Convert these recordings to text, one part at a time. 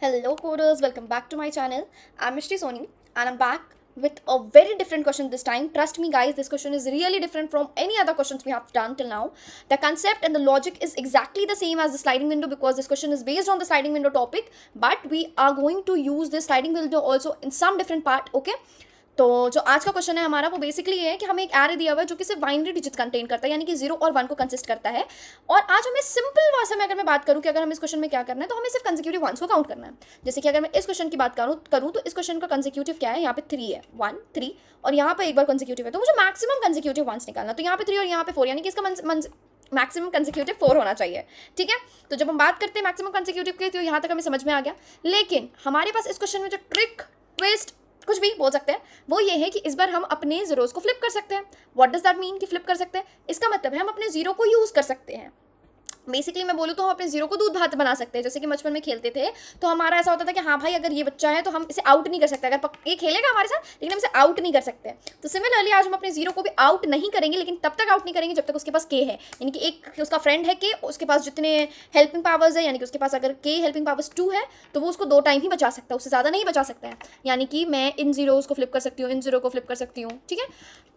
Hello coders, welcome back to my channel. I'm Mishti Soni and I'm back with a very different question this time. Trust me guys, this question is really different from any other questions we have done till now. The concept and the logic is exactly the same as the sliding window because this question is based on the sliding window topic, but we are going to use this sliding window also in some different part, okay? तो जो आज का question है हमारा वो basically ये है कि हमें एक एरे दिया हुआ है जो कि सिर्फ बाइनरी डिजिट कंटेन करता है, यानी कि 0 और 1 को कंसिस्ट करता है। और आज हमें सिंपल भाषा में अगर मैं बात करूं कि अगर हमें इस क्वेश्चन में क्या करना है तो हमें सिर्फ कंसेक्यूटिव वंस को काउंट करना है। जैसे कि अगर मैं इस क्वेश्चन की बात करूं तो इस क्वेश्चन का कंसेक्यूटिव क्या है, यहाँ पे 3 है, 1 3 और यहाँ पे एक बार कंसेक्यूटिव है, तो मुझे मैक्सिमम कंसेक्यूटिव वंस निकालना। तो यहाँ पे 3 और यहाँ पे 4, यानी कि इसका मैक्सिमम कंसेक्यूटिव 4 होना चाहिए। ठीक है, तो जब हम बात करते हैं मैक्सिमम कंसेक्यूटिव की तो यहाँ तक हमें समझ में आ गया। लेकिन हमारे पास इस क्वेश्चन में जो ट्रिक, ट्विस्ट, कुछ भी बोल सकते हैं, वो ये है कि इस बार हम अपने जीरोस को फ्लिप कर सकते हैं। व्हाट डज दैट मीन कि फ्लिप कर सकते हैं? इसका मतलब है हम अपने जीरो को यूज कर सकते हैं। बेसिकली मैं बोलूँ तो हम अपने जीरो को दूध भात बना सकते हैं। जैसे कि बचपन में खेलते थे तो हमारा ऐसा होता था कि हाँ भाई अगर ये बच्चा है तो हम इसे आउट नहीं कर सकते, अगर ये खेलेगा हमारे साथ लेकिन हम इसे आउट नहीं कर सकते। तो सिमिलरली आज हम अपने जीरो को भी आउट नहीं करेंगे, लेकिन तब तक आउट नहीं करेंगे जब तक उसके पास के है, यानी कि एक उसका फ्रेंड है के, उसके पास जितने हेल्पिंग पावर्स है, यानी कि उसके पास अगर के हेल्पिंग पावर्स 2 है तो वो उसको 2 टाइम ही बचा सकता है, उससे ज़्यादा नहीं बचा सकता है। यानी कि मैं इन जीरोस को फ्लिप कर सकती हूँ, इन जीरो को फ्लिप कर सकती हूँ। ठीक है,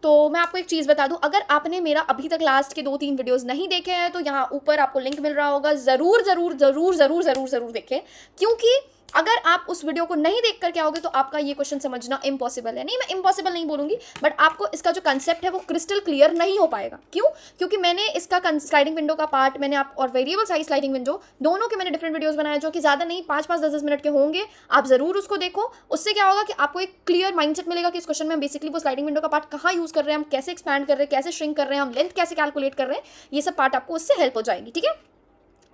तो मैं आपको एक चीज़ बता दूं, अगर आपने मेरा अभी तक लास्ट के 2-3 वीडियोस नहीं देखे हैं तो यहाँ ऊपर आपको लिंक मिल रहा होगा, ज़रूर ज़रूर ज़रूर ज़रूर ज़रूर ज़रूर देखें, क्योंकि अगर आप उस वीडियो को नहीं देख करके आओगे तो आपका ये क्वेश्चन समझना इम्पॉसिबल है। नहीं, मैं इम्पॉसिबल नहीं बोलूँगी, बट आपको इसका जो कंसेप्ट है वो क्रिस्टल क्लियर नहीं हो पाएगा। क्यों? क्योंकि मैंने इसका स्लाइडिंग विंडो का पार्ट मैंने आप और वेरिएबल साइज स्लाइडिंग विंडो दोनों के मैंने डिफरेंट वीडियोस बनाए जो कि ज़्यादा नहीं 5-5 10-10 मिनट के होंगे। आप ज़रूर उसको देखो, उससे क्या होगा कि आपको एक क्लियर माइंडसेट मिलेगा कि इस क्वेश्चन में हम बेसिकली वो स्लाइडिंग विंडो का पार्ट कहाँ यूज़ कर रहे हैं, हम कैसे एक्सपैंड कर रहे हैं, कैसे श्रिंक कर रहे हैं, हम लेंथ कैसे कैलकुलेट कर रहे हैं, ये सब पार्ट आपको उससे हेल्प हो जाएगी। ठीक है,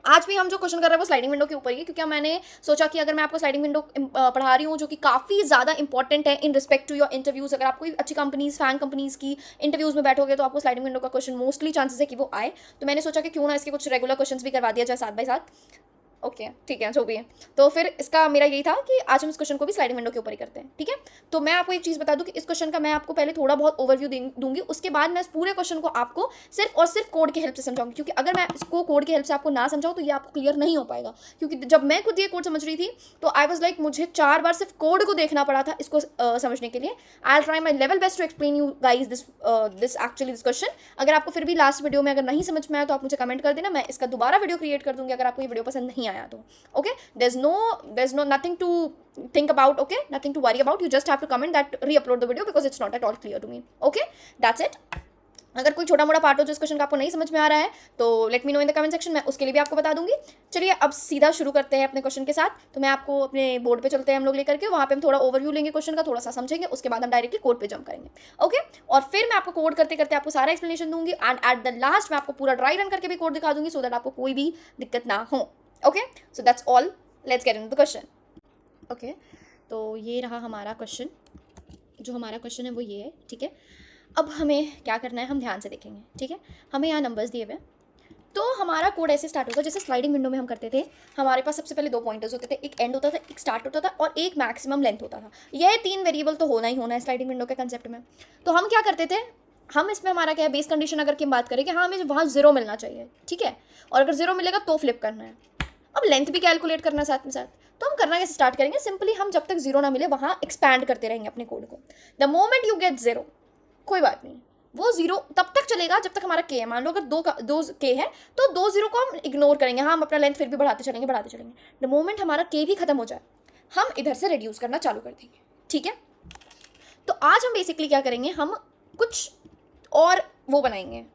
आज भी हम जो क्वेश्चन कर रहे हैं वो स्लाइडिंग विंडो के ऊपर ही है, क्योंकि मैंने सोचा कि अगर मैं आपको स्लाइडिंग विंडो पढ़ा रही हूँ जो कि काफ़ी ज़्यादा इंपॉर्टेंट है in respect to your interviews. अगर आप कोई अच्छी कंपनीज, फैन कंपनीज़ की इंटरव्यूज़ में बैठोगे तो आपको स्लाइडिंग विंडो का क्वेश्चन मोस्टली चांसेस है कि वो आए, तो मैंने सोचा कि क्यों ना इसके कुछ रेगुलर क्वेश्चन भी करवा दिया जाए साथ बाय साथ। ओके ठीक है, जो भी है, तो फिर इसका मेरा यही था कि आज हम इस क्वेश्चन को भी स्लाइडिंग विंडो के ऊपर ही करते हैं। ठीक है, तो मैं आपको एक चीज़ बता दूं कि इस क्वेश्चन का मैं आपको पहले थोड़ा बहुत ओवरव्यू दूंगी, उसके बाद मैं इस पूरे क्वेश्चन को आपको सिर्फ और सिर्फ कोड की हेल्प से समझाऊंगी, क्योंकि अगर मैं इसको कोड की हेल्प से आपको ना समझाऊँ तो ये आपको क्लियर नहीं हो पाएगा। क्योंकि जब मैं खुद ये कोड समझ रही थी तो आई वॉज लाइक मुझे 4 बार सिर्फ कोड को देखना पड़ा था इसको समझने के लिए। I try my level best to explain you guys this actually this question. अगर आपको फिर भी लास्ट वीडियो में अगर नहीं समझ में आया तो आप मुझे कमेंट कर देना, मैं इसका दोबारा वीडियो क्रिएट कर दूंगी अगर आपको ये वीडियो पसंद नहीं आया तो। Okay, there's no nothing to think about, okay, nothing to worry about, you just have to comment that re-upload the video because it's not at all clear to me. Okay, that's it. अगर कोई छोटा मोटा part हो जो इस question का आपको नहीं समझ में आ रहा है तो let me know in the comment section, मैं उसके लिए भी आपको बता दूंगी। चलिए अब सीधा शुरू करते हैं अपने क्वेश्चन के साथ। तो मैं आपको अपने बोर्ड पे चलते हैं हम लोग लेकर के, वहाँ पे हम थोड़ा ओवरव्यू लेंगे क्वेश्चन का, थोड़ा सा समझेंगे, उसके बाद हम डायरेक्टली कोड पे जंप करेंगे। ओके, और फिर मैं आपको कोड करते करते आपको सारा एक्सप्लेनेशन दूंगी एंड एट द लास्ट मैं आपको पूरा ड्राई रन करके भी कोड दिखा दूंगी सो दैट आपको कोई भी दिक्कत ना हो। Okay, so that's all, let's get into the question. Okay, तो ये रहा हमारा क्वेश्चन। जो हमारा क्वेश्चन है वो ये है। ठीक है, अब हमें क्या करना है हम ध्यान से देखेंगे। ठीक है, हमें यहाँ नंबर्स दिए हुए हैं, तो हमारा कोड ऐसे स्टार्ट होगा जैसे स्लाइडिंग विंडो में हम करते थे। हमारे पास सबसे पहले 2 पॉइंटर्स होते थे, एक एंड होता था, एक स्टार्ट होता था और एक मैक्सिमम लेंथ होता था। यह 3 वेरिएबल तो होना ही होना है स्लाइडिंग विंडो के कंसेप्ट में। तो हम क्या करते थे, हम इसमें हमारा क्या है बेस कंडीशन अगर की हम बात करें कि हाँ हमें वहाँ 0 मिलना चाहिए। ठीक है, और अगर 0 मिलेगा तो फ्लिप करना है। अब लेंथ भी कैलकुलेट करना साथ में साथ, तो हम करना कैसे स्टार्ट करेंगे, सिंपली हम जब तक 0 ना मिले वहाँ एक्सपैंड करते रहेंगे अपने कोड को। द मोमेंट यू गेट 0, कोई बात नहीं, वो 0 तब तक चलेगा जब तक हमारा के है। मान लो अगर 2 के है तो 2 0 को हम इग्नोर करेंगे, हाँ हम अपना लेंथ फिर भी बढ़ाते चलेंगे। द मोमेंट हमारा के भी खत्म हो जाए हम इधर से रिड्यूस करना चालू कर देंगे। ठीक है, तो आज हम बेसिकली क्या करेंगे, हम कुछ और वो बनाएंगे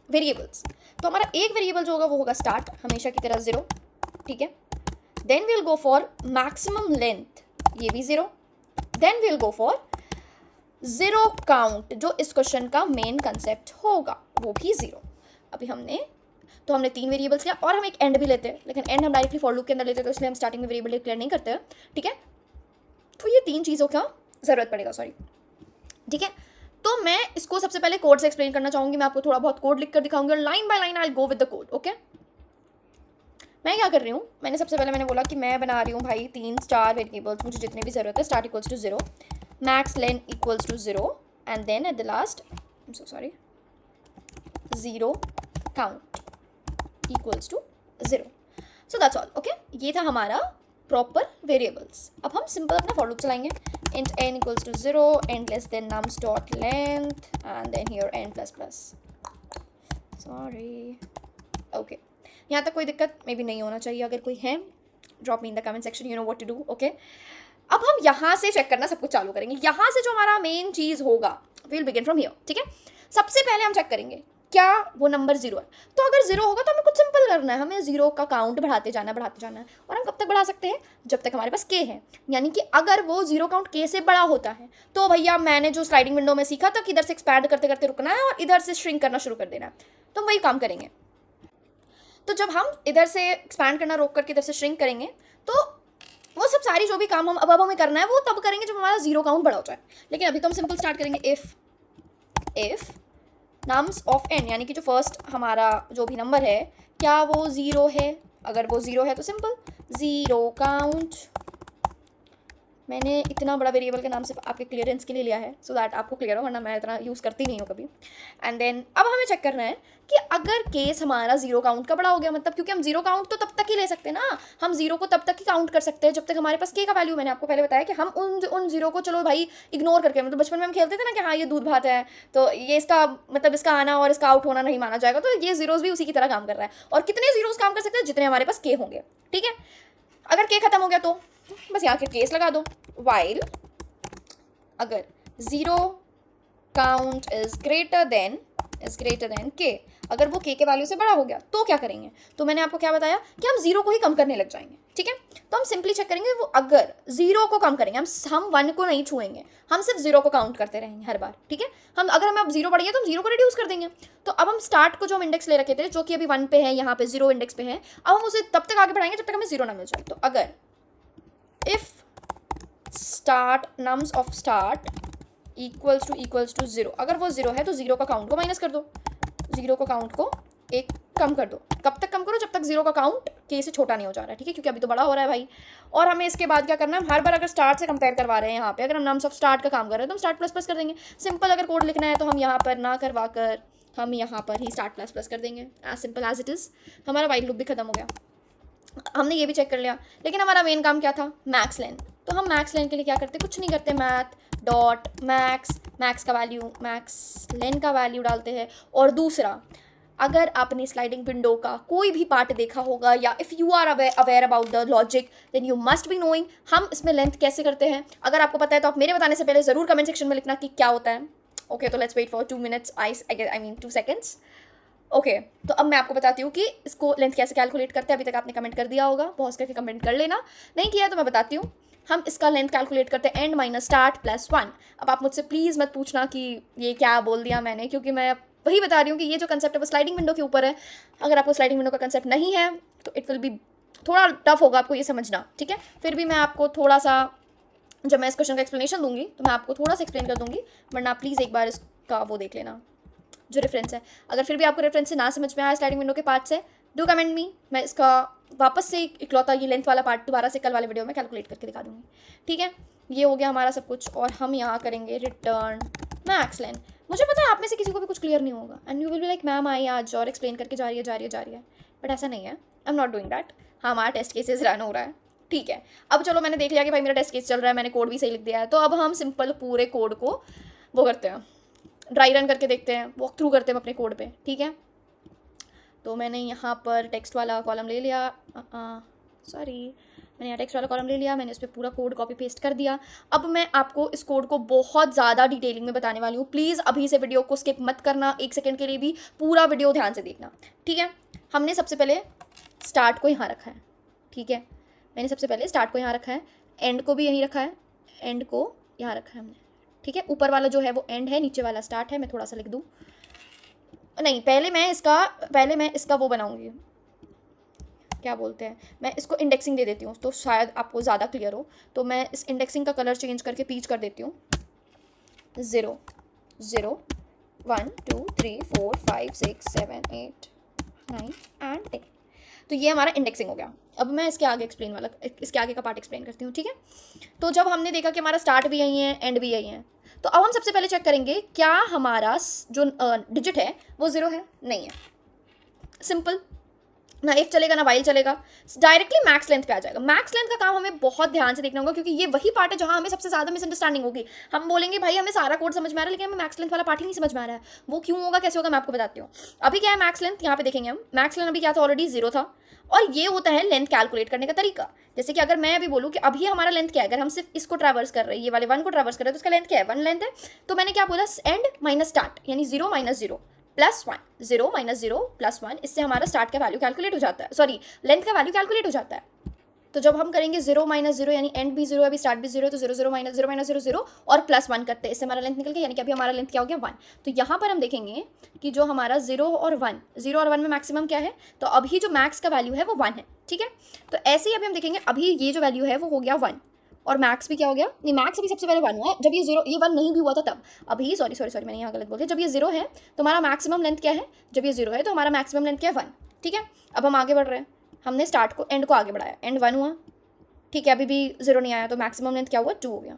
वेरिएबल्स। तो हमारा एक वेरिएबल जो होगा वो होगा स्टार्ट, हमेशा की तरह 0। ठीक है, then we'll go for maximum length, ये भी 0। Then we'll go for 0 count जो इस क्वेश्चन का मेन कंसेप्ट होगा वो भी 0। अभी हमने 3 वेरिएबल्स लिया और हम एक एंड भी लेते हैं, लेकिन एंड हम डायरेक्टली फॉर लूप के अंदर लेते हैं तो इसलिए हम स्टार्टिंग में वेरिएबल डिक्लेयर नहीं करते हैं। ठीक है, तो ये 3 चीज़ों का ज़रूरत पड़ेगा, सॉरी। ठीक है, तो मैं इसको सबसे पहले कोड से एक्सप्लेन करना चाहूँगी। मैं आपको थोड़ा बहुत कोड लिख कर दिखाऊंगी और line by line I go with the code. Okay, मैं क्या कर रही हूँ, मैंने सबसे पहले मैंने बोला कि मैं बना रही हूँ भाई 3 स्टार वेरिएबल्स, मुझे जितने भी ज़रूरत है। Start equals to 0, max len equals to 0 and then at the last 0 count equals to 0। So that's all. Okay, ये था हमारा प्रॉपर वेरिएबल्स। अब हम सिंपल अपना फॉर लूप चलाएंगे, int n equals to 0 and less than nums dot length and then here n plus plus, sorry, okay, यहाँ तक कोई दिक्कत मे भी नहीं होना चाहिए। अगर कोई है drop me in the comment section, you know what to do, okay. अब हम यहाँ से चेक करना सब कुछ चालू करेंगे। यहाँ से जो हमारा मेन चीज़ होगा, we will begin from here, ठीक है। सबसे पहले हम चेक करेंगे क्या वो नंबर 0 है। तो अगर 0 होगा तो हमें कुछ सिंपल करना है, हमें 0 का काउंट बढ़ाते जाना है। और हम कब तक बढ़ा सकते हैं, जब तक हमारे पास k है। यानी कि अगर वो 0 काउंट k से बड़ा होता है तो भैया मैंने जो स्लाइडिंग विंडो में सीखा था कि इधर से एक्सपैंड करते करते रुकना है और इधर से श्रिंक करना शुरू कर देना है, तो हम वही काम करेंगे। तो जब हम इधर से एक्सपैंड करना रोक करके इधर से श्रिंक करेंगे तो वो सब सारी जो भी काम हम अब हमें करना है वो तब करेंगे जब हमारा 0 काउंट बड़ा हो जाए। लेकिन अभी तो हम सिंपल स्टार्ट करेंगे, इफ नम्स ऑफ n, यानी कि जो फर्स्ट हमारा जो भी नंबर है क्या वो 0 है। अगर वो 0 है तो सिंपल 0 काउंट, मैंने इतना बड़ा वेरिएबल का नाम सिर्फ आपके क्लियरेंस के लिए लिया है सो दैट आपको क्लियर हो, वरना मैं इतना यूज़ करती नहीं हूँ कभी। एंड देन अब हमें चेक करना है कि अगर केस हमारा 0 काउंट का बड़ा हो गया, मतलब क्योंकि हम 0 काउंट तो तब तक ही ले सकते हैं ना, हम 0 को तब तक ही काउंट कर सकते हैं जब तक हमारे पास k का वैल्यू। मैंने आपको पहले बताया कि हम उन 0 को चलो भाई इग्नोर करके, मतलब बचपन में हम खेलते थे ना कि हाँ ये दूध भात है तो ये इसका मतलब इसका आना और इसका आउट होना नहीं माना जाएगा, तो ये जीरोस भी उसी की तरह काम कर रहा है। और कितने जीरोस काम कर सकते हैं, जितने हमारे पास k होंगे, ठीक है। अगर k खत्म हो गया तो बस यहाँ के केस लगा दो, वाइल अगर 0 count is greater than k, अगर वो k के वैल्यू से बड़ा हो गया तो क्या करेंगे। तो मैंने आपको क्या बताया कि हम 0 को ही कम करने लग जाएंगे, ठीक है। तो हम सिंपली चेक करेंगे वो अगर 0 को कम करेंगे, हम 1 को नहीं छुएंगे, हम सिर्फ 0 को काउंट करते रहेंगे हर बार, ठीक है। हम अगर हमें अब 0 बढ़ गया तो हम 0 को रिड्यूस कर देंगे। तो अब हम स्टार्ट को जो हम इंडेक्स ले रखे थे जो कि अभी 1 पे है, यहाँ पे 0 इंडेक्स पे है, अब हम उसे तब तक आगे बढ़ाएंगे जब तक हमें 0 ना मिल जाए। तो अगर if start nums of start equals to 0, अगर वो 0 है तो 0 का काउंट को माइनस कर दो, 0 का काउंट को एक कम कर दो। कब तक कम करो, जब तक 0 का काउंट k से छोटा नहीं हो जा रहा है, ठीक है, क्योंकि अभी तो बड़ा हो रहा है भाई। और हमें इसके बाद क्या करना है, हर बार अगर स्टार्ट से कंपेयर करवा रहे हैं, यहाँ पे अगर हम नम्स ऑफ स्टार्ट का काम कर रहे हैं तो हम स्टार्ट प्लस प्लस कर देंगे। सिंपल अगर कोड लिखना है तो हम यहाँ पर ना करवा कर हम यहाँ पर ही स्टार्ट प्लस प्लस कर देंगे, as simple as it is. हमारा वाइल लूप भी खत्म हो गया, हमने ये भी चेक कर लिया। लेकिन हमारा मेन काम क्या था, मैक्स लेन। तो हम मैक्स लेन के लिए क्या करते, कुछ नहीं करते, मैथ डॉट मैक्स का वैल्यू मैक्स लेन का वैल्यू डालते हैं। और दूसरा, अगर आपने स्लाइडिंग विंडो का कोई भी पार्ट देखा होगा या if you are aware about the logic then you must be knowing हम इसमें लेंथ कैसे करते हैं। अगर आपको पता है तो आप मेरे बताने से पहले ज़रूर कमेंट सेक्शन में लिखना कि क्या होता है। ओके, तो let's wait for 2 minutes, I mean 2 seconds। Okay, तो अब मैं आपको बताती हूँ कि इसको लेंथ कैसे कैलकुलेट करते हैं। अभी तक आपने कमेंट कर दिया होगा, पॉज करके कमेंट कर लेना, नहीं किया तो मैं बताती हूँ। हम इसका लेंथ कैलकुलेट करते हैं एंड माइनस स्टार्ट प्लस 1। अब आप मुझसे प्लीज़ मत पूछना कि ये क्या बोल दिया मैंने, क्योंकि मैं वही बता रही हूँ कि ये जो कंसेप्ट है वो स्लाइडिंग विंडो के ऊपर है। अगर आपको स्लाइडिंग विंडो का कंसेप्ट नहीं है तो इट विल बी थोड़ा टफ होगा आपको ये समझना, ठीक है। फिर भी मैं आपको थोड़ा सा, जब मैं इस क्वेश्चन का एक्सप्लेनेशन दूंगी तो मैं आपको थोड़ा सा एक्सप्लेन कर दूंगी, वरना प्लीज़ एक बार इसका वो देख लेना जो रेफरेंस है। अगर फिर भी आपको रेफरेंस से ना समझ में आया स्लाइडिंग विंडो के पार्ट से, डू कमेंट मी, मैं इसका वापस से इकलौता ये लेंथ वाला पार्ट दोबारा से कल वाले वीडियो में कैलकुलेट करके दिखा दूंगी, ठीक है। ये हो गया हमारा सब कुछ, और हम यहाँ करेंगे रिटर्न मैक्स लेन। मुझे पता है आप में से किसी को भी कुछ क्लियर नहीं होगा and you will be like ma'am आई आज और एक्सप्लेन करके जा रही है, बट ऐसा नहीं है, I am not doing that. हाँ, हमारा टेस्ट केसेस रन हो रहा है, ठीक है। अब चलो मैंने देख लिया कि भाई मेरा टेस्ट केस चल रहा है, मैंने कोड भी सही लिख दिया है, तो अब हम सिंपल पूरे कोड को वो करते हैं, ड्राई रन करके देखते हैं, वॉक थ्रू करते हैं अपने कोड पे, ठीक है। तो मैंने यहाँ पर टेक्स्ट वाला कॉलम ले लिया, मैंने यहाँ टेक्स्ट वाला कॉलम ले लिया, मैंने इस पर पूरा कोड कॉपी पेस्ट कर दिया। अब मैं आपको इस कोड को बहुत ज़्यादा डिटेलिंग में बताने वाली हूँ, प्लीज़ अभी से वीडियो को स्किप मत करना, 1 सेकेंड के लिए भी, पूरा वीडियो ध्यान से देखना, ठीक है। हमने सबसे पहले स्टार्ट को यहाँ रखा है, ठीक है, मैंने सबसे पहले स्टार्ट को यहाँ रखा है, एंड को भी यहीं रखा है, एंड को यहाँ रखा है हमने, ठीक है। ऊपर वाला जो है वो एंड है, नीचे वाला स्टार्ट है। मैं थोड़ा सा लिख दूँ, नहीं पहले मैं इसका वो बनाऊंगी, क्या बोलते हैं, मैं इसको इंडेक्सिंग दे देती हूँ तो शायद आपको ज़्यादा क्लियर हो। तो मैं इस इंडेक्सिंग का कलर चेंज करके पीच कर देती हूँ, 0 0 1 2 3 4 5 6 7 8 9 एंड 10। तो ये हमारा इंडेक्सिंग हो गया। अब मैं इसके आगे का पार्ट एक्सप्लेन करती हूँ, ठीक है। तो जब हमने देखा कि हमारा स्टार्ट भी यही है, एंड भी यही है, तो अब हम सबसे पहले चेक करेंगे क्या हमारा जो डिजिट है वो 0 है, नहीं है। सिंपल, ना इफ चलेगा ना वाइल चलेगा, डायरेक्टली मैक्स लेंथ पे आ जाएगा। मैक्स लेंथ का काम हमें बहुत ध्यान से देखना होगा, क्योंकि ये वही पार्ट है जहां हमें सबसे ज़्यादा मिसअंडरस्टैंडिंग होगी। हम बोलेंगे भाई हमें सारा कोड समझ में आ रहा है, लेकिन हमें मैक्स लेंथ वाला पार्ट ही नहीं समझ में आ रहा है। वो क्यों होगा, कैसे होगा, मैं आपको बताती हूँ। अभी क्या है मैक्स लेंथ, यहाँ पे देखेंगे हम मैक्स लेंथ अभी क्या था, ऑलरेडी 0 था। और ये होता है लेंथ कैलकुलेट करने का तरीका। जैसे कि अगर मैं अभी बोलूँ कि अभी हमारा लेंथ क्या है, अगर हम सिर्फ इसको ट्रैवर्स कर रहे हैं, ये वाले 1 को ट्रैवर्स कर रहे हैं, तो उसका लेंथ क्या है, 1 लेंथ है। तो मैंने क्या बोला, एंड माइनस स्टार्ट, यानी 0 माइनस 0 प्लस 1, 0 माइनस 0 प्लस 1, इससे हमारा स्टार्ट का वैल्यू कैलकुलेट हो जाता है, सॉरी लेंथ का वैल्यू कैलकुलेट हो जाता है। तो जब हम करेंगे 0 माइनस 0, यानी एंड भी 0 है, अभी स्टार्ट भी 0 है, तो 0 0 माइनस 0 माइनस 0 0 और प्लस 1 करते हैं, इससे हमारा लेंथ निकल गया, यानी कि अभी हमारा लेंथ क्या हो गया, 1। तो यहाँ पर हम देखेंगे कि जो हमारा 0 और 1 में मैक्सिमम क्या है, तो अभी जो मैक्स का वैल्यू है वो 1 है, ठीक है। तो ऐसे ही अभी हम देखेंगे, अभी ये जो वैल्यू है वो हो गया 1, और मैक्स भी क्या हो गया, नहीं मैक्स अभी सबसे पहले 1 हुआ है, जब ये 1 नहीं भी हुआ था तब। अभी सॉरी मैंने यहाँ गलत बोल दिया, जब ये 0 है तो हमारा मैक्सिमम लेंथ क्या है, जब ये 0 है तो हमारा मैक्सिमम लेंथ क्या है, 1, ठीक है। अब हम आगे बढ़ रहे हैं, हमने स्टार्ट को एंड को आगे बढ़ाया, एंड 1 हुआ, ठीक है। अभी भी 0 नहीं आया, तो मैक्सिमम लेंथ क्या हुआ, 2 हो गया।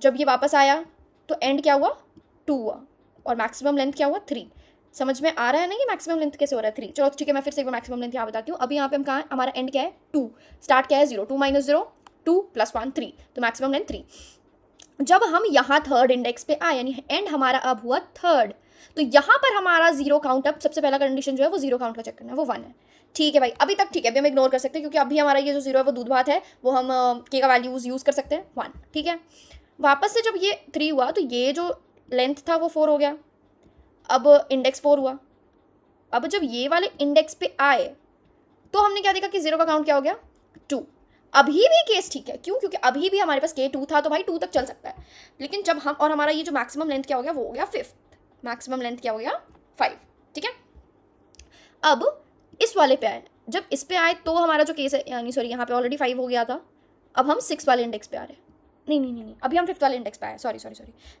जब ये वापस आया तो एंड क्या हुआ, 2 हुआ, और मैक्सिमम लेंथ क्या हुआ, 3। समझ में आ रहा है ना कि मैक्सिमम लेंथ कैसे हो रहा है, 3। चलो ठीक है, मैं फिर से एक बार मैक्सिमम लेंथ यहाँ बताती हूँ। अभी यहाँ पे हम कहाँ, हमारा एंड क्या है, 2, स्टार्ट क्या है 0, 2 माइनस 0 2 प्लस 1 3, तो मैक्सिमम लेंथ 3। जब हम यहाँ थर्ड इंडेक्स पे आए, यानी एंड हमारा अब हुआ थर्ड, तो यहाँ पर हमारा 0 काउंट, अब सबसे पहला कंडीशन जो है वो 0 काउंट का चेक करना है, वो 1 है, ठीक है भाई। अभी तक ठीक है, अभी हम इग्नोर कर सकते हैं, क्योंकि अभी हमारा ये जो 0 है वो दूध भात है, वो हम के का वैल्यूज यूज़ कर सकते हैं, 1, ठीक है। वापस से जब ये 3 हुआ तो ये जो लेंथ था वो 4 हो गया, अब इंडेक्स 4 हुआ। अब जब ये वाले इंडेक्स पे आए तो हमने क्या देखा कि 0 का काउंट क्या हो गया, 2। अभी भी केस ठीक है, क्यों, क्योंकि अभी भी हमारे पास K2 था, तो भाई 2 तक चल सकता है। लेकिन जब हम, और हमारा ये जो मैक्सिमम लेंथ क्या हो गया, वो हो गया 5, मैक्सिमम लेंथ क्या हो गया, 5, ठीक है। अब इस वाले पे आए, जब इस पे आए तो हमारा जो केस है, यानी सॉरी यहाँ पे ऑलरेडी 5 हो गया था, अब हम 6 वाले इंडेक्स पे आ रहे हैं, नहीं, अभी हम 5th वाले इंडेक्स पे आए, सॉरी।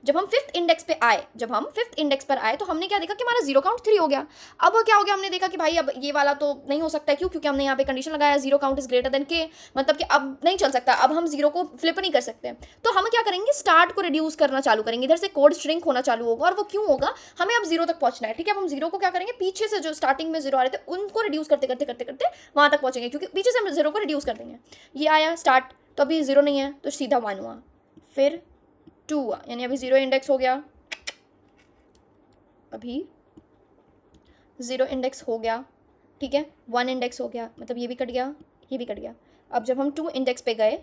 जब हम 5th इंडेक्स पे आए, जब हम 5th इंडेक्स पर आए तो हमने क्या देखा कि हमारा 0 काउंट 3 हो गया। अब क्या हो गया, हमने देखा कि भाई अब ये वाला तो नहीं हो सकता है, क्यों, क्योंकि हमने यहाँ पे कंडीशन लगाया 0 count is greater than K, मतलब कि अब नहीं चल सकता, अब हम 0 को फ्लिप नहीं कर सकते। तो हम क्या करेंगे, स्टार्ट को रिड्यूस करना चालू करेंगे, इधर से कोड श्रिंक होना चालू होगा, और वो क्यों होगा, हमें अब 0 तक पहुंचना है, ठीक है। अब हम 0 को क्या करेंगे, पीछे से जो स्टार्टिंग में 0 आ रहे थे उनको रिड्यूस करते करते वहां तक पहुंचेंगे, क्योंकि पीछे से हम 0 को रिड्यूस कर देंगे। ये आया स्टार्ट, तो अभी 0 नहीं है, तो सीधा 1 हुआ, फिर 2 हुआ, यानी अभी 0 इंडेक्स हो गया, अभी 0 इंडेक्स हो गया, ठीक है। 1 इंडेक्स हो गया, मतलब ये भी कट गया, ये भी कट गया। अब जब हम 2 इंडेक्स पे गए,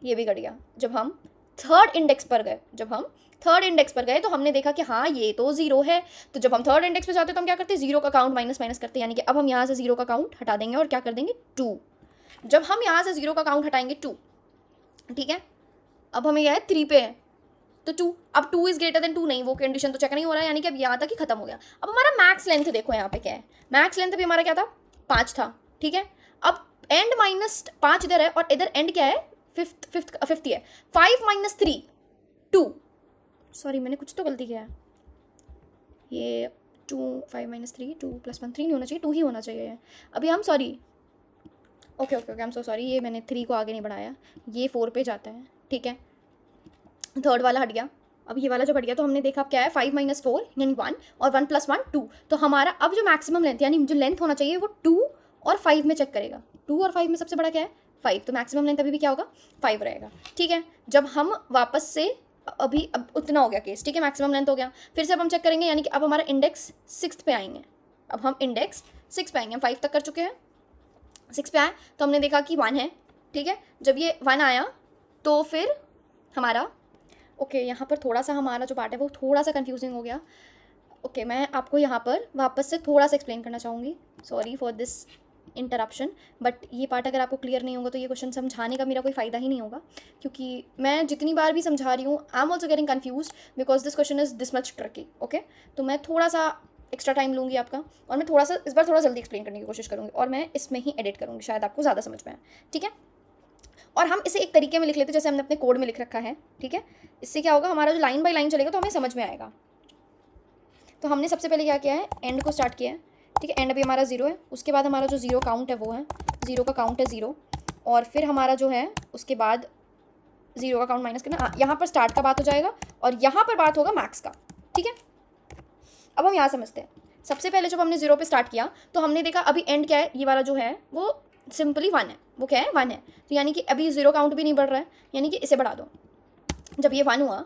ये भी कट गया। जब हम थर्ड इंडेक्स पर गए, तो हमने देखा कि हाँ ये तो 0 है। तो जब हम थर्ड इंडेक्स पे जाते हैं तो हम क्या करते हैं, 0 का काउंट माइनस करते हैं, यानी कि अब हम यहाँ से 0 का काउंट हटा देंगे और क्या कर देंगे, 2। जब हम यहाँ से 0 का काउंट हटाएंगे 2, ठीक है। अब हमें क्या है, 3 पे है, तो 2, अब 2 इज ग्रेटर देन 2 नहीं, वो कंडीशन तो चेक नहीं हो रहा है, यानी कि अब यहाँ तक ही खत्म हो गया। अब हमारा मैक्स लेंथ देखो यहाँ पे क्या है, मैक्स लेंथ भी हमारा क्या था, 5 था, ठीक है। अब एंड माइनस 5 इधर है, और इधर एंड क्या है, 50 है, 5 माइनस 3 2, सॉरी मैंने कुछ तो गलती किया है, ये 2 5 माइनस 3 2 प्लस 1 3 नहीं होना चाहिए, 2 ही होना चाहिए। अभी हम sorry, okay I am so sorry, ये मैंने 3 को आगे नहीं बढ़ाया, ये 4 पे जाता है, ठीक है। थर्ड वाला हट गया, अब ये वाला जब हट गया तो हमने देखा अब क्या है, 5 माइनस 4 यानी 1, और 1 प्लस 1 2। तो हमारा अब जो मैक्सिमम लेंथ, यानी जो लेंथ होना चाहिए वो 2 और 5 में चेक करेगा। 2 और 5 में सबसे बड़ा क्या है, 5, तो मैक्सिमम लेंथ अभी भी क्या होगा, 5 रहेगा, ठीक है। जब हम वापस से अब उतना हो गया केस, ठीक है, मैक्सिमम लेंथ हो गया। फिर से अब हम चेक करेंगे, यानी कि अब हमारा इंडेक्स 6 पे आएंगे, अब हम इंडेक्स 6 पे आएंगे, हम 5 तक कर चुके हैं, 6 पे आए तो हमने देखा कि 1 है, ठीक है। जब ये 1 आया तो फिर हमारा यहाँ पर थोड़ा सा हमारा जो पार्ट है वो थोड़ा सा कंफ्यूजिंग हो गया। मैं आपको यहाँ पर वापस से थोड़ा सा एक्सप्लेन करना चाहूँगी, sorry for this interruption, but ये पार्ट अगर आपको क्लियर नहीं होगा तो ये क्वेश्चन समझाने का मेरा कोई फ़ायदा ही नहीं होगा, क्योंकि मैं जितनी बार भी समझा रही हूँ I am also getting confuse because this question is this much tricky. Okay, तो मैं थोड़ा सा एक्स्ट्रा टाइम लूँगी आपका, और मैं थोड़ा सा इस बार थोड़ा जल्दी एक्सप्लेन करने की कोशिश करूँगी, और मैं इसमें ही एडिट करूँगी, शायद आपको ज़्यादा समझ में आए, ठीक है। और हम इसे एक तरीके में लिख लेते हैं जैसे हमने अपने कोड में लिख रखा है, ठीक है। इससे क्या होगा, हमारा जो लाइन बाय लाइन चलेगा तो हमें समझ में आएगा। तो हमने सबसे पहले क्या किया है, एंड को स्टार्ट किया है, ठीक है। एंड अभी हमारा 0 है, उसके बाद हमारा जो 0 काउंट है वो है, 0 का काउंट है 0, और फिर हमारा जो है उसके बाद 0 का काउंट माइनस करना, यहाँ पर स्टार्ट का बात हो जाएगा और यहाँ पर बात होगा मैक्स का, ठीक है। अब हम यहाँ समझते हैं, सबसे पहले जब हमने 0 पे स्टार्ट किया तो हमने देखा अभी एंड क्या है, ये वाला जो है वो सिंपली 1 है, वो क्या है 1 है, तो यानी कि अभी 0 काउंट भी नहीं बढ़ रहा है, यानी कि इसे बढ़ा दो। जब ये 1 हुआ,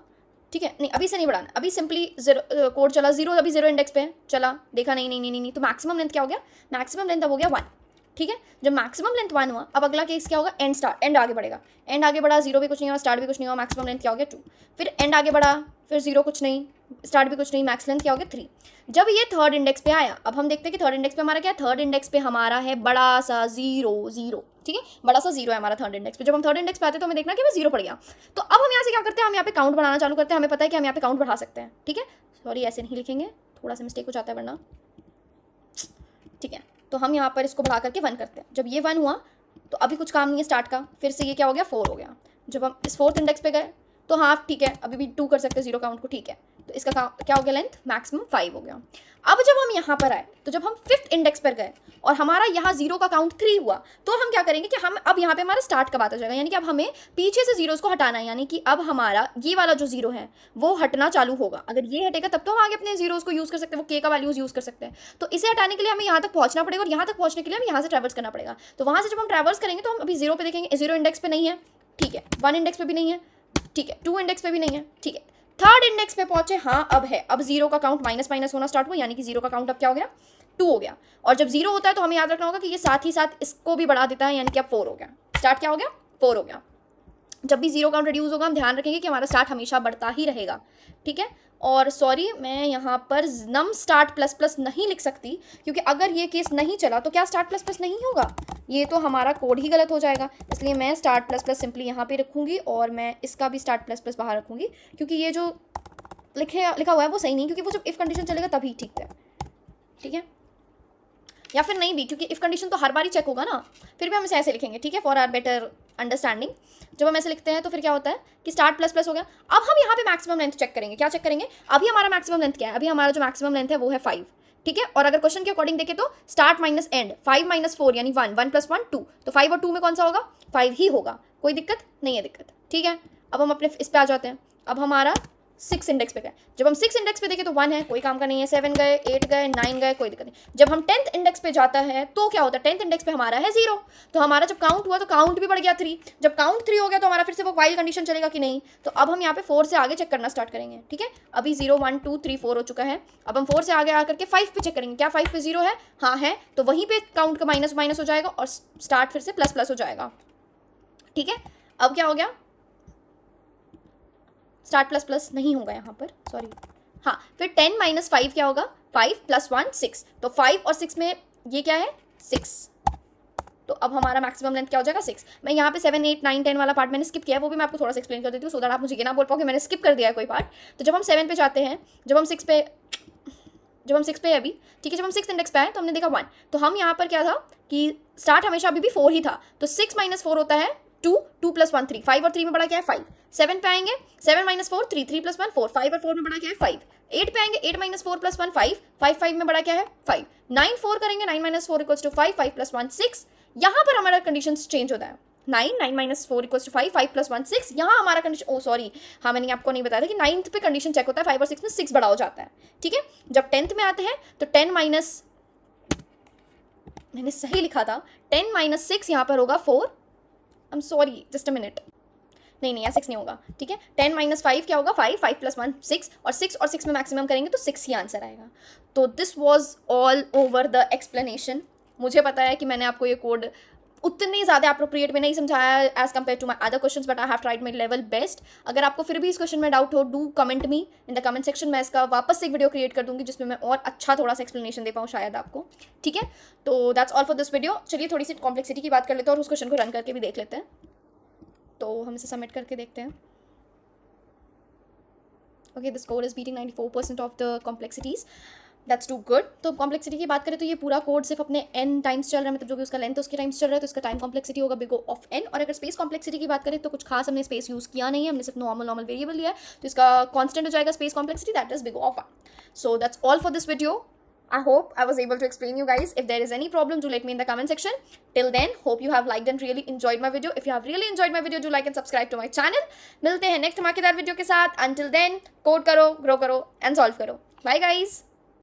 ठीक है, नहीं अभी से नहीं बढ़ाना, अभी सिंपली 0 कोड चला 0, अभी 0 इंडेक्स पे चला, देखा नहीं नहीं नहीं नहीं, नहीं तो मैक्सिमम लेंथ क्या हो गया, मैक्सिमम लेंथ अब हो गया 1। ठीक है, जब मैक्सिमम लेंथ 1 हुआ, अब अगला केस क्या होगा, एंड स्टार्ट, एंड आगे बढ़ेगा, एंड आगे बढ़ा, 0 भी कुछ नहीं हुआ, स्टार्ट भी कुछ नहीं हुआ, मैक्सिमम लेंथ क्या हो गया 2, फिर एंड आगे बढ़ा, फिर 0 कुछ नहीं, स्टार्ट भी कुछ नहीं, मैक्स लेंथ क्या हो गया 3। जब ये थर्ड इंडेक्स पे आया, अब हम देखते हैं कि थर्ड इंडेक्स पे हमारा क्या है, थर्ड इंडेक्स पे हमारा है बड़ा सा 0, ठीक है, बड़ा सा 0 है हमारा थर्ड इंडेक्स पे। जब हम थर्ड इंडेक्स पे आते हैं तो हमें देखना कि हमें 0 पड़ गया, तो अब हम यहाँ से क्या करते हैं, हम यहाँ पे काउंट बढ़ाना चालू करते हैं, हमें पता है कि हम यहाँ पे काउंट बढ़ा सकते हैं। ठीक है, सॉरी ऐसे नहीं लिखेंगे, थोड़ा सा मिस्टेक हो जाता है वरना, ठीक है, तो हम यहाँ पर इसको बढ़ा करके 1 करते हैं। जब ये 1 हुआ तो अभी कुछ काम नहीं है स्टार्ट का, फिर से ये क्या हो गया 4 हो गया। जब हम इस फोर्थ इंडेक्स पे गए तो हाँ ठीक है, अभी भी 2 कर सकते हैं 0 काउंट को, ठीक है, तो इसका क्या हो गया लेंथ, मैक्सिमम 5 हो गया। अब जब हम यहाँ पर आए तो जब हम फिफ्थ इंडेक्स पर गए और हमारा यहाँ 0 का काउंट 3 हुआ, तो हम क्या करेंगे कि हम अब यहाँ पे हमारा स्टार्ट कब आता जाएगा, यानी कि अब हमें पीछे से जीरोस को हटाना है, यानी कि अब हमारा ये वाला जो 0 है वो हटना चालू होगा। अगर ये हटेगा तब तो हम आगे अपने जीरोस को यूज़ कर सकते हैं, वो के का वैल्यूज यूज़ कर सकते हैं। तो इसे हटाने के लिए हमें यहाँ तक पहुँचना पड़ेगा, और यहाँ तक पहुँचने के लिए हमें यहाँ से ट्रैवल्स करना पड़ेगा। तो वहाँ से जब हम ट्रैवल्स करेंगे तो हम अभी 0 पे देखेंगे, 0 इंडेक्स पे नहीं है, ठीक है, 1 इंडेक्स पे भी नहीं है, ठीक है, 2 इंडेक्स पे भी नहीं है, ठीक है, थर्ड इंडेक्स पे पहुंचे, हाँ अब है, अब 0 का काउंट माइनस माइनस होना स्टार्ट हुआ, यानी कि 0 का काउंट अब क्या हो गया 2 हो गया। और जब 0 होता है तो हमें याद रखना होगा कि ये साथ ही साथ इसको भी बढ़ा देता है, यानी कि अब 4 हो गया, स्टार्ट क्या हो गया 4 हो गया। जब भी 0 काउंट रिड्यूस होगा हम ध्यान रखेंगे कि हमारा स्टार्ट हमेशा बढ़ता ही रहेगा। ठीक है, और सॉरी मैं यहाँ पर नम स्टार्ट प्लस प्लस नहीं लिख सकती, क्योंकि अगर ये केस नहीं चला तो क्या स्टार्ट प्लस प्लस नहीं होगा, ये तो हमारा कोड ही गलत हो जाएगा। इसलिए मैं स्टार्ट प्लस प्लस सिंपली यहाँ पे रखूँगी, और मैं इसका भी स्टार्ट प्लस प्लस बाहर रखूँगी, क्योंकि ये जो लिखा हुआ है वो सही नहीं, क्योंकि वो जब इफ़ कंडीशन चलेगा तभी ठीक है। ठीक है, या फिर नहीं भी, क्योंकि इफ़ कंडीशन तो हर बार ही चेक होगा ना, फिर भी हम इसे ऐसे लिखेंगे। ठीक है, फॉर आर बेटर अंडरस्टैंडिंग जब हम ऐसे लिखते हैं तो फिर क्या होता है कि स्टार्ट प्लस प्लस हो गया। अब हम यहाँ पे मैक्सिमम लेंथ चेक करेंगे, क्या चेक करेंगे, अभी हमारा मैक्सिमम लेंथ क्या है, अभी हमारा जो मैक्सिमम लेंथ है वो है 5। ठीक है, और अगर क्वेश्चन के अकॉर्डिंग देखें तो स्टार्ट माइनस एंड, 5 माइनस 4 यानी 1, 1 प्लस 1 2, तो 5 और 2 में कौन सा होगा 5 ही होगा, कोई दिक्कत नहीं है दिक्कत। ठीक है, अब हम अपने इस पे आ जाते हैं, अब हमारा 6 इंडेक्स पे गए, जब हम 6 इंडेक्स पे देखें तो 1 है, कोई काम का नहीं है, 7 गए, 8 गए, 9 गए, कोई दिक्कत नहीं। जब हम 10th इंडेक्स पे जाता है तो क्या होता है, 10th इंडेक्स पे हमारा है 0, तो हमारा जब काउंट हुआ तो काउंट भी बढ़ गया 3। जब काउंट 3 हो गया तो हमारा फिर से वो वाइल कंडीशन चलेगा कि नहीं, तो अब हम यहाँ पे 4 से आगे चेक करना स्टार्ट करेंगे। ठीक है, अभी 0 1 2 3 4 हो चुका है, अब हम 4 से आगे आकर के 5 पे चेक करेंगे, क्या 5 पे 0 है, हाँ है, तो वहीं पे काउंट का माइनस माइनस हो जाएगा और स्टार्ट फिर से प्लस प्लस हो जाएगा। ठीक है, अब क्या हो गया, स्टार्ट प्लस प्लस नहीं होगा यहाँ पर, सॉरी, हाँ, फिर 10 माइनस 5 क्या होगा 5 प्लस 1 6, तो 5 और 6 में ये क्या है 6, तो अब हमारा मैक्सिमम लेंथ क्या हो जाएगा 6। मैं यहाँ पे 7 8 9 10 वाला पार्ट मैंने स्किप किया है, वो भी मैं आपको थोड़ा सा एक्सप्लेन कर देती हूँ, सो दैट आप मुझे ये ना बोल पाओ कि मैंने स्किप कर दिया है कोई पार्ट। तो जब हम 7 पे जाते हैं, जब हम 6 पे अभी, ठीक है, जब हम 6 इंडेक्स पे आए तो हमने देखा 1, तो हम यहाँ पर क्या था कि स्टार्ट हमेशा अभी भी 4 ही था, तो 6 माइनस 4 होता है 2, 2 प्लस 1 3, 5 और 3 में बड़ा क्या है 5। 7 पे आएंगे, 7 माइनस 4 3, 3 प्लस 1 4, 5 और 4 में बड़ा क्या है 5। 8 पे आएंगे, 8 माइनस 4 प्लस 1 5, 5 5 में बड़ा क्या है 5। 9 4 करेंगे, 9 माइनस 4 इक्वल्स टू 5, 5 प्लस 1 6, यहाँ पर हमारा कंडीशन चेंज होता है, 9 माइनस 4 इक्वल्स टू 5, 5 प्लस 1 6, यहाँ हमारा कंडीशन, ओ सॉरी हाँ मैंने आपको नहीं बताया था कि 9th पे कंडीशन चेक होता है, 5 और 6 में 6 बड़ा हो जाता है। ठीक है, जब 10th में आते हैं तो 10 माइनस, मैंने सही लिखा था, 10 माइनस 6 यहाँ पर होगा 4, I am sorry just a minute, नहीं यार 6 नहीं होगा। ठीक है, 10 माइनस 5 क्या होगा 5, 5 प्लस 1 6, और 6 और 6 में मैक्सिमम करेंगे तो 6 ही आंसर आएगा। तो this was all over the explanation. मुझे पता है कि मैंने आपको ये कोड उतनी ज़्यादा अप्रोप्रिएट में नहीं समझाया as compare to my other questions, but I have tried my level best. अगर आपको फिर भी इस क्वेश्चन में डाउट हो, do comment me in the comment section, मैं इसका वापस से एक वीडियो क्रिएट कर दूंगी जिसमें मैं और अच्छा थोड़ा सा एक्सप्लेनेशन दे पाऊँ शायद आपको। ठीक है, तो that's all for this video. चलिए थोड़ी सी कॉम्प्लेक्सिटी की बात कर लेते हैं और उस क्वेश्चन को रन करके भी देख लेते हैं। तो हम इसे सबमिट करके देखते हैं। Okay, this code is beating 94% of the complexities, that's too good. तो कॉम्प्लेक्सिटी की बात करें तो ये पूरा कोड सिर्फ अपने n टाइम्स चल रहा है, मतलब जो भी उसका लेंथ है उसके टाइम्स चल रहा है, तो इसका टाइम कॉम्प्लेक्सिटी होगा बिग O ऑफ n। और अगर स्पेस कॉम्प्लेक्सिटी की बात करें तो कुछ खास हमने स्पेस यूज़ किया नहीं है, हमने सिर्फ नॉर्मल वेरिएबल लिया है, तो इसका कॉन्स्टेंट हो जाएगा space complexity, that is big O of 1। So that's all for this video. I hope I was able to explain you guys. If there is any problem, do let me in the comment section. Till then, hope you have liked and really enjoyed my video. If you have really enjoyed my video, do like and subscribe to my channel. मिलते हैं next धमाकेदार video के साथ. Until then, code करो, grow करो and solve करो. Bye guys.